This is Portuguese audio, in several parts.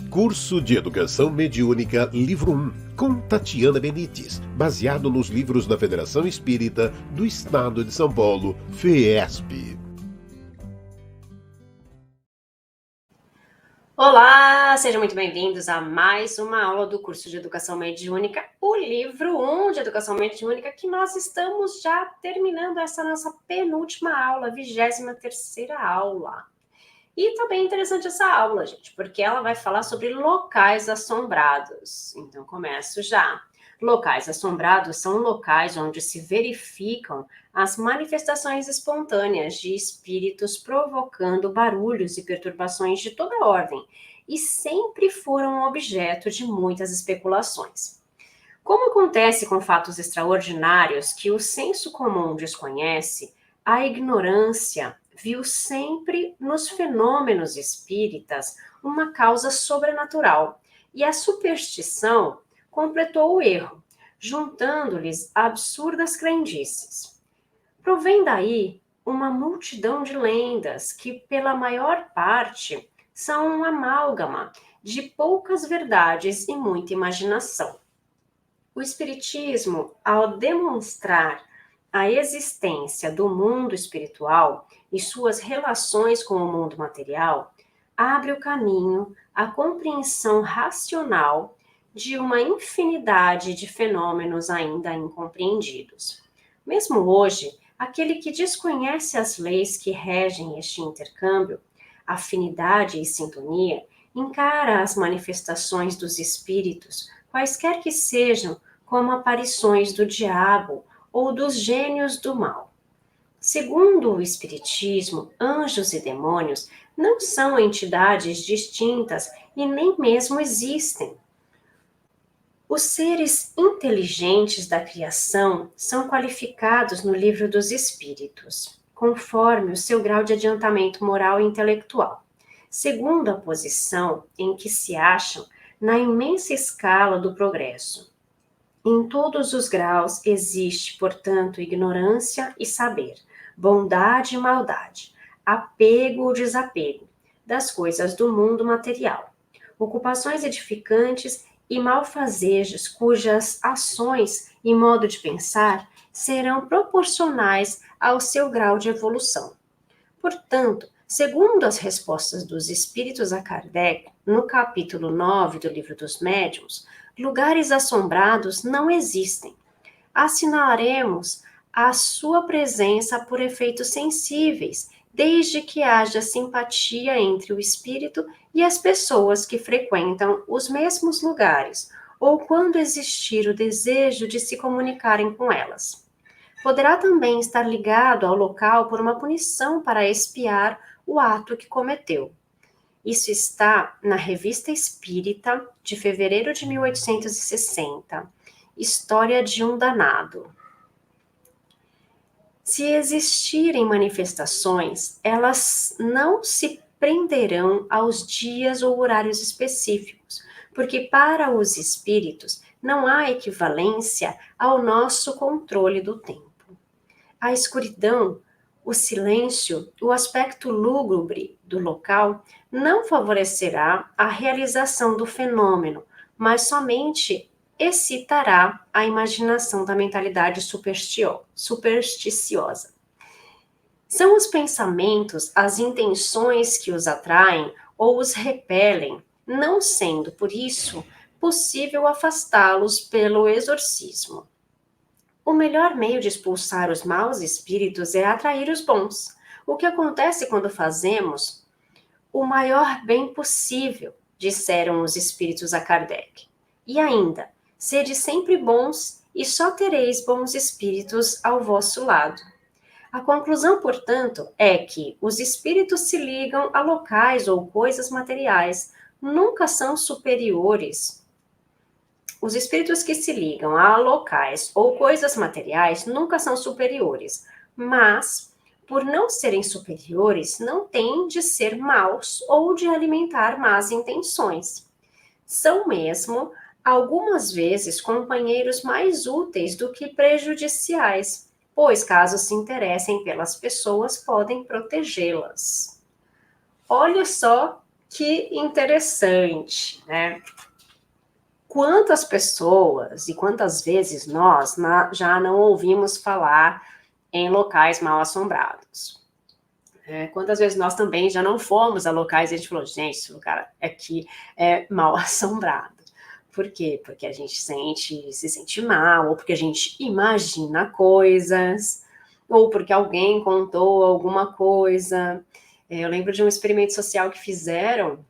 Curso de Educação Mediúnica, Livro 1, com Tatiana Benites, baseado nos livros da Federação Espírita do Estado de São Paulo, FEESP. Olá, sejam muito bem-vindos a mais uma aula do curso de Educação Mediúnica, o livro 1 de Educação Mediúnica, que nós estamos já terminando essa nossa penúltima aula, 23ª aula. E tá bem interessante essa aula, gente, porque ela vai falar sobre locais assombrados. Então, começo já. Locais assombrados são locais onde se verificam as manifestações espontâneas de espíritos provocando barulhos e perturbações de toda ordem, e sempre foram objeto de muitas especulações. Como acontece com fatos extraordinários que o senso comum desconhece, a ignorância viu sempre nos fenômenos espíritas uma causa sobrenatural, e a superstição completou o erro, juntando-lhes absurdas crendices. Provém daí uma multidão de lendas que, pela maior parte, são um amálgama de poucas verdades e muita imaginação. O Espiritismo, ao demonstrar a existência do mundo espiritual e suas relações com o mundo material, abre o caminho à compreensão racional de uma infinidade de fenômenos ainda incompreendidos. Mesmo hoje, aquele que desconhece as leis que regem este intercâmbio, afinidade e sintonia, encara as manifestações dos espíritos, quaisquer que sejam, como aparições do diabo ou dos gênios do mal. Segundo o Espiritismo, anjos e demônios não são entidades distintas e nem mesmo existem. Os seres inteligentes da criação são qualificados no Livro dos Espíritos, conforme o seu grau de adiantamento moral e intelectual, segundo a posição em que se acham na imensa escala do progresso. Em todos os graus existe, portanto, ignorância e saber, bondade e maldade, apego ou desapego das coisas do mundo material, ocupações edificantes e malfazejos cujas ações e modo de pensar serão proporcionais ao seu grau de evolução. Portanto, segundo as respostas dos espíritos a Kardec, no capítulo 9 do Livro dos Médiuns, lugares assombrados não existem. Assinalaremos a sua presença por efeitos sensíveis, desde que haja simpatia entre o espírito e as pessoas que frequentam os mesmos lugares, ou quando existir o desejo de se comunicarem com elas. Poderá também estar ligado ao local por uma punição para expiar o ato que cometeu. Isso está na Revista Espírita, de fevereiro de 1860, História de um Danado. Se existirem manifestações, elas não se prenderão aos dias ou horários específicos, porque para os espíritos não há equivalência ao nosso controle do tempo. A escuridão, o silêncio, o aspecto lúgubre do local não favorecerá a realização do fenômeno, mas somente excitará a imaginação da mentalidade supersticiosa. São os pensamentos, as intenções que os atraem ou os repelem, não sendo, por isso, possível afastá-los pelo exorcismo. O melhor meio de expulsar os maus espíritos é atrair os bons. O que acontece quando fazemos o maior bem possível, disseram os espíritos a Kardec. E ainda, sede sempre bons e só tereis bons espíritos ao vosso lado. A conclusão, portanto, é que os espíritos se ligam a locais ou coisas materiais, nunca são superiores. Os espíritos que se ligam a locais ou coisas materiais nunca são superiores, mas, por não serem superiores, não têm de ser maus ou de alimentar más intenções. São mesmo, algumas vezes, companheiros mais úteis do que prejudiciais, pois, caso se interessem pelas pessoas, podem protegê-las. Olha só Que interessante, né? Quantas pessoas e quantas vezes nós já não ouvimos falar em locais mal assombrados? Quantas vezes nós também já não fomos a locais e a gente falou, gente, esse lugar aqui é mal assombrado. Por quê? Porque a gente se sente mal, ou porque a gente imagina coisas, ou porque alguém contou alguma coisa. Eu lembro de um experimento social que fizeram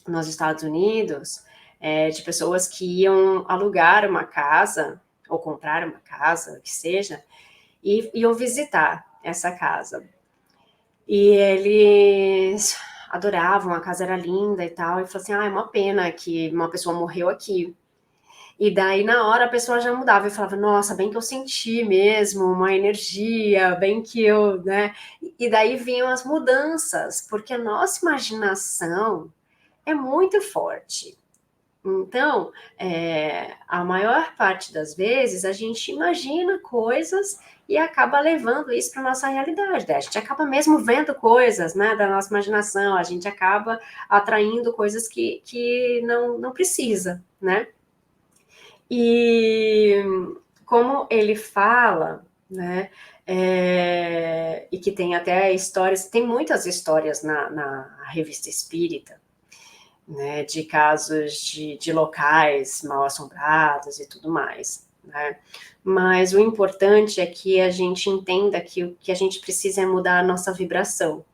nos Estados Unidos, de pessoas que iam alugar uma casa, ou comprar uma casa, o que seja, e iam visitar essa casa. E eles adoravam, a casa era linda e tal, e falaram assim, é uma pena que uma pessoa morreu aqui. E daí, na hora, a pessoa já mudava e falava, nossa, bem que eu senti mesmo uma energia, bem que eu, né? E daí vinham as mudanças, porque a nossa imaginação é muito forte. Então, a maior parte das vezes, a gente imagina coisas e acaba levando isso para a nossa realidade. Né? A gente acaba mesmo vendo coisas, né, da nossa imaginação, a gente acaba atraindo coisas que não precisa, né? E como ele fala, né, e que tem até histórias, tem muitas histórias na Revista Espírita, né, de casos de locais mal assombrados e tudo mais, né? Mas o importante é que a gente entenda que o que a gente precisa é mudar a nossa vibração.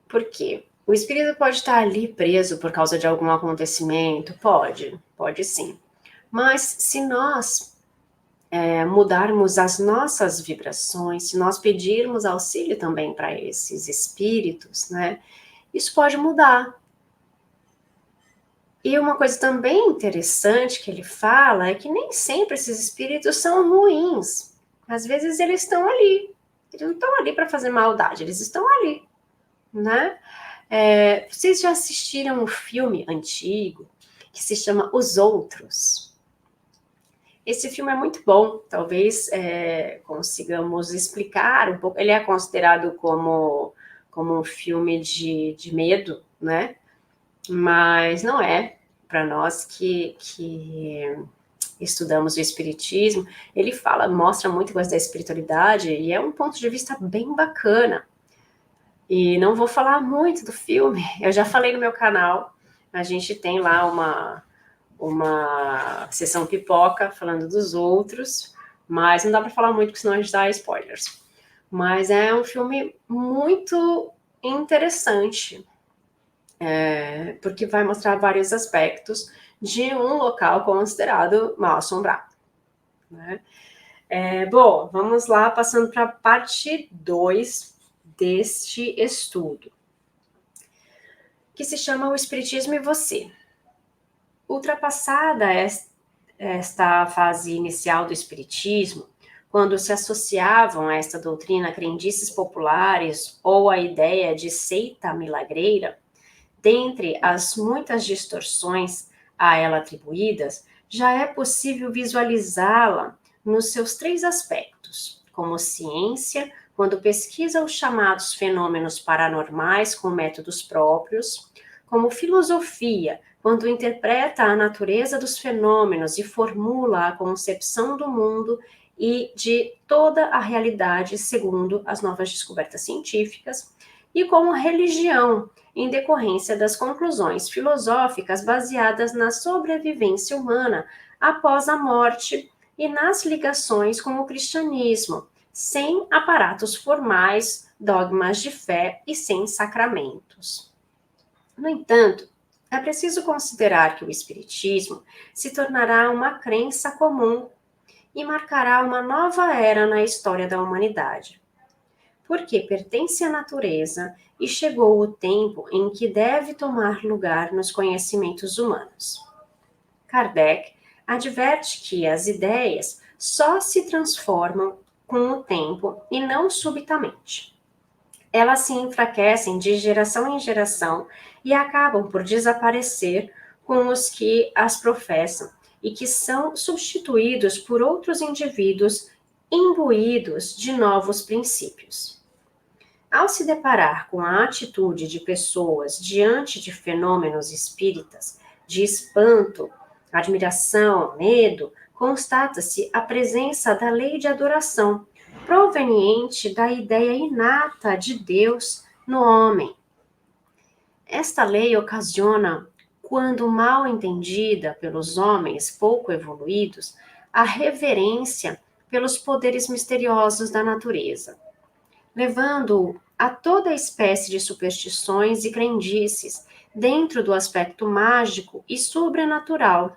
Por quê? O espírito pode estar ali preso por causa de algum acontecimento? Pode sim. Mas se nós mudarmos as nossas vibrações, se nós pedirmos auxílio também para esses espíritos, né, isso pode mudar. E uma coisa também interessante que ele fala é que nem sempre esses espíritos são ruins. Às vezes eles estão ali. Eles não estão ali para fazer maldade, eles estão ali, né? Vocês já assistiram um filme antigo que se chama Os Outros? Esse filme é muito bom, talvez consigamos explicar um pouco. Ele é considerado como um filme de medo, né? Mas não é. Para nós que estudamos o espiritismo, ele mostra muito coisa da espiritualidade e é um ponto de vista bem bacana. E não vou falar muito do filme, eu já falei no meu canal, a gente tem lá uma sessão pipoca falando dos outros, mas não dá para falar muito, porque senão a gente dá spoilers. Mas é um filme muito interessante, porque vai mostrar vários aspectos de um local considerado mal assombrado. Né? Bom, vamos lá, passando para a parte 2 deste estudo, que se chama O Espiritismo e Você. Ultrapassada esta fase inicial do Espiritismo, quando se associavam a esta doutrina crendices populares ou a ideia de seita milagreira, dentre as muitas distorções a ela atribuídas, já é possível visualizá-la nos seus 3 aspectos, como ciência, quando pesquisa os chamados fenômenos paranormais com métodos próprios, como filosofia, quando interpreta a natureza dos fenômenos e formula a concepção do mundo e de toda a realidade segundo as novas descobertas científicas, e como religião, em decorrência das conclusões filosóficas baseadas na sobrevivência humana após a morte e nas ligações com o cristianismo, sem aparatos formais, dogmas de fé e sem sacramentos. No entanto, é preciso considerar que o Espiritismo se tornará uma crença comum e marcará uma nova era na história da humanidade, porque pertence à natureza e chegou o tempo em que deve tomar lugar nos conhecimentos humanos. Kardec adverte que as ideias só se transformam com o tempo e não subitamente. Elas se enfraquecem de geração em geração e acabam por desaparecer com os que as professam e que são substituídos por outros indivíduos imbuídos de novos princípios. Ao se deparar com a atitude de pessoas diante de fenômenos espíritas, de espanto, admiração, medo, constata-se a presença da lei de adoração, proveniente da ideia inata de Deus no homem. Esta lei ocasiona, quando mal entendida pelos homens pouco evoluídos, a reverência pelos poderes misteriosos da natureza, levando-o a toda espécie de superstições e crendices dentro do aspecto mágico e sobrenatural,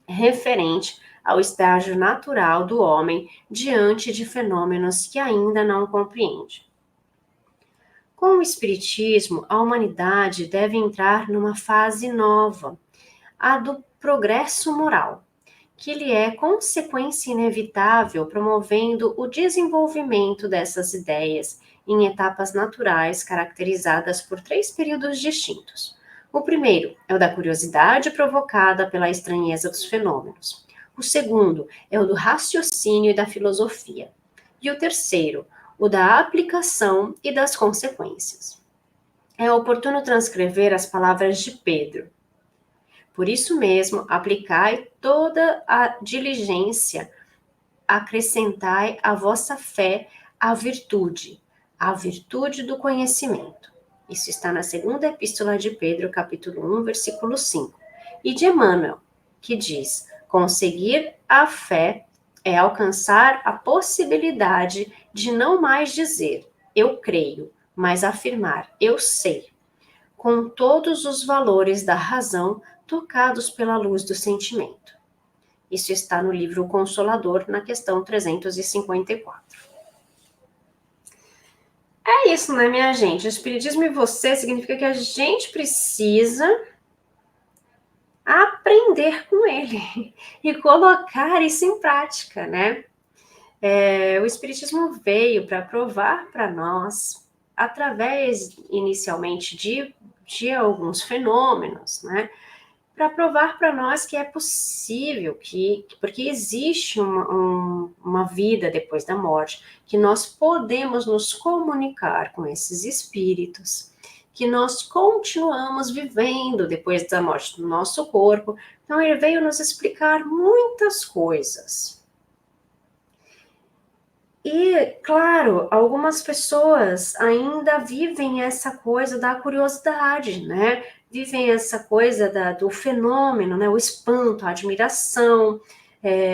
referente ao estágio natural do homem diante de fenômenos que ainda não compreende. Com o Espiritismo, a humanidade deve entrar numa fase nova, a do progresso moral, que lhe é consequência inevitável, promovendo o desenvolvimento dessas ideias em etapas naturais caracterizadas por 3 períodos distintos. O primeiro é o da curiosidade provocada pela estranheza dos fenômenos. O segundo é o do raciocínio e da filosofia. E o terceiro, o da aplicação e das consequências. É oportuno transcrever as palavras de Pedro. Por isso mesmo, aplicai toda a diligência, acrescentai à vossa fé a virtude do conhecimento. Isso está na segunda epístola de Pedro, capítulo 1, versículo 5. E de Emmanuel, que diz: conseguir a fé é alcançar a possibilidade de não mais dizer eu creio, mas afirmar eu sei, com todos os valores da razão tocados pela luz do sentimento. Isso está no livro O Consolador, na questão 354. É isso, né, minha gente? O Espiritismo e você significa que a gente precisa aprender com ele e colocar isso em prática, né? O Espiritismo veio para provar para nós, através inicialmente de alguns fenômenos, né? Para provar para nós que é possível, porque existe uma vida depois da morte, que nós podemos nos comunicar com esses espíritos, que nós continuamos vivendo depois da morte do nosso corpo. Então, ele veio nos explicar muitas coisas. E, claro, algumas pessoas ainda vivem essa coisa da curiosidade, né? Vivem essa coisa do fenômeno, né? O espanto, a admiração,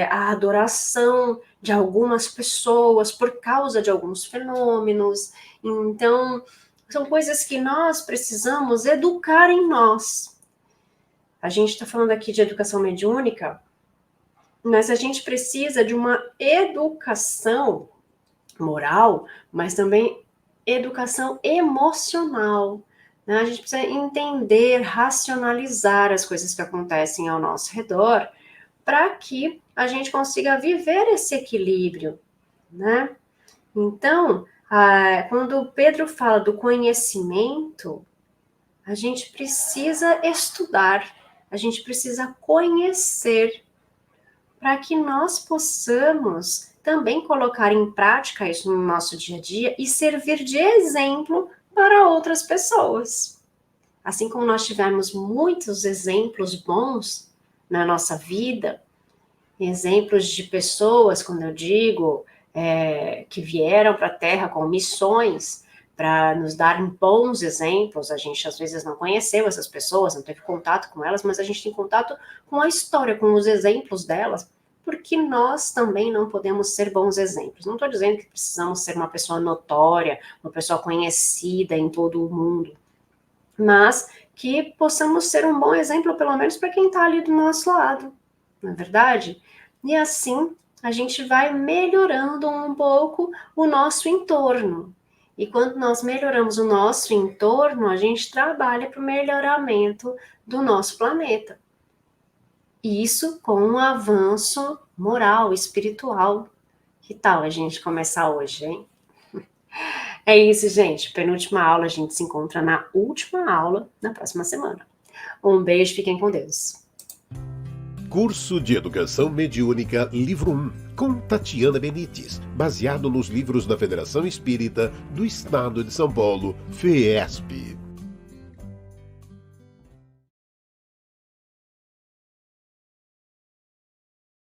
a adoração de algumas pessoas por causa de alguns fenômenos. Então, são coisas que nós precisamos educar em nós. A gente está falando aqui de educação mediúnica, mas a gente precisa de uma educação moral, mas também educação emocional. Né? A gente precisa entender, racionalizar as coisas que acontecem ao nosso redor, para que a gente consiga viver esse equilíbrio, né? Então, quando Pedro fala do conhecimento, a gente precisa estudar, a gente precisa conhecer, para que nós possamos também colocar em prática isso no nosso dia a dia e servir de exemplo para outras pessoas. Assim como nós tivemos muitos exemplos bons na nossa vida, exemplos de pessoas, quando eu digo, que vieram para a Terra com missões para nos dar bons exemplos. A gente às vezes não conheceu essas pessoas, não teve contato com elas, mas a gente tem contato com a história, com os exemplos delas, porque nós também não podemos ser bons exemplos. Não estou dizendo que precisamos ser uma pessoa notória, uma pessoa conhecida em todo o mundo, mas que possamos ser um bom exemplo, pelo menos para quem está ali do nosso lado, não é verdade? E assim a gente vai melhorando um pouco o nosso entorno. E quando nós melhoramos o nosso entorno, a gente trabalha para o melhoramento do nosso planeta. Isso com um avanço moral, espiritual. Que tal a gente começar hoje, hein? É isso, gente. Penúltima aula, a gente se encontra na última aula na próxima semana. Um beijo, fiquem com Deus. Curso de Educação Mediúnica, Livro 1, com Tatiana Benites, baseado nos livros da Federação Espírita do Estado de São Paulo, FEESP.